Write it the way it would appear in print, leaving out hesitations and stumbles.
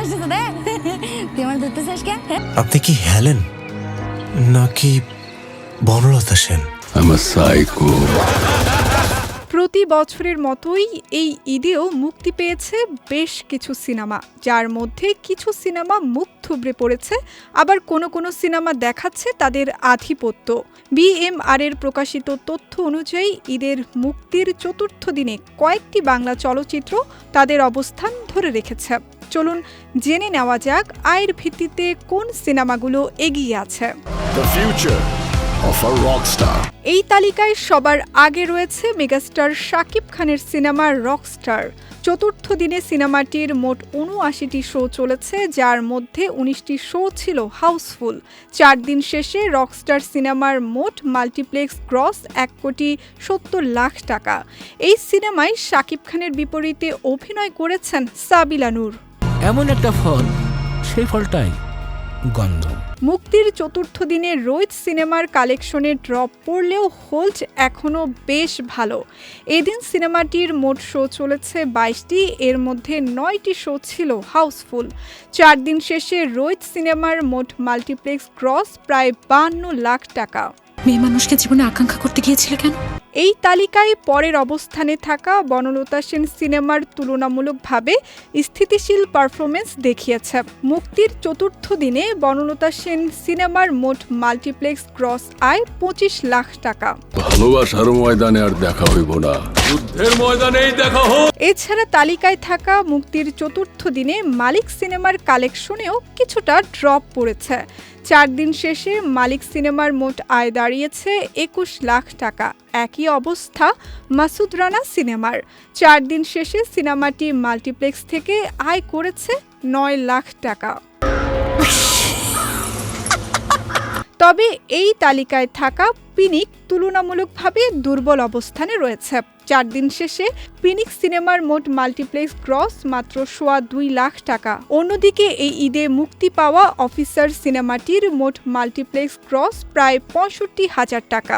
আসছে রে তুই আমার ধরতে চাস কে? আপনি কি হেলেন নাকি বনলতা সেন? প্রতি বছরের মতোই এই ঈদেও মুক্তি পেয়েছে বেশ কিছু সিনেমা, যার মধ্যে কিছু সিনেমা মুখ থুবড়ে পড়েছে, আবার কোনো কোনো সিনেমা দেখাচ্ছে তাদের আধিপত্য। BMR এর প্রকাশিত তথ্য অনুযায়ী ঈদের মুক্তির চতুর্থ দিনে কয়েকটি বাংলা চলচ্চিত্র তাদের অবস্থান ধরে রেখেছে। চলুন জেনে নেওয়া যাক আয়ের ভিত্তিতে কোন সিনেমাগুলো এগিয়ে আছে। এই তালিকায় সবার আগে রয়েছে মেগাস্টার শাকিব খানের সিনেমা রকস্টার। চতুর্থ দিনে সিনেমাটির মোট ৭৯টি শো চলেছে, যার মধ্যে ১৯টি শো ছিল হাউসফুল। ৪ দিন শেষে রকস্টার সিনেমার মোট মাল্টিপ্লেক্স গ্রস ১,৭০,০০,০০০ টাকা। এই সিনেমায় শাকিব খানের বিপরীতে অভিনয় করেছেন সাবিলা নূর। এমন একটা ফল, সেই ফলটাই গন্ধ। মুক্তির চতুর্থ দিনে রোহিত সিনেমার কালেকশনে ড্রপ পড়লেও হোল্ড এখনও বেশ ভালো। এদিন সিনেমাটির মোট শো চলেছে ২২টি, এর মধ্যে ৯টি শো ছিল হাউসফুল। ৪ দিন শেষে রোহিত সিনেমার মোট মাল্টিপ্লেক্স গ্রস প্রায় ৫২,০০,০০০ টাকা। মেয়ে মানুষকে জীবনে আকাঙ্ক্ষা করতে গিয়েছিলে কেন? এই তালিকায় পরের অবস্থানে থাকা বনলতা সেন সিনেমার তুলনামূলকভাবে স্থিতিশীল পারফরমেন্স দেখিয়েছে। মুক্তির চতুর্থ দিনে বনলতা সেন সিনেমার মোট মাল্টিপ্লেক্স গ্রস আয় ২৫,০০,০০০ টাকা। ভালোবাসার ময়দানে আর দেখা হইব না, যুদ্ধের ময়দানেই দেখা হোক। এছাড়া তালিকায় থাকা মুক্তির চতুর্থ দিনে মালিক সিনেমার কালেকশনেও কিছুটা ড্রপ পড়েছে। ৪ দিন শেষে মালিক সিনেমার মোট আয় দাঁড়িয়েছে ২১,০০,০০০ টাকা। একই অবস্থা মাসুদ রানা সিনেমার। ৪ দিন শেষে সিনেমাটি মাল্টিপ্লেক্স থেকে আয় করেছে ৯,০০,০০০ টাকা। তবে এই তালিকায় থাকা পিনিক তুলনামূলকভাবে দুর্বল অবস্থানে রয়েছে। ৪ দিন শেষে পিনিক সিনেমার মোট মাল্টিপ্লেক্স গ্রস মাত্র ২,২,০০,০০০ টাকা। অন্যদিকে এই ঈদে মুক্তি পাওয়া অফিসার সিনেমাটির মোট মাল্টিপ্লেক্স গ্রস প্রায় ৬৫,০০০ টাকা।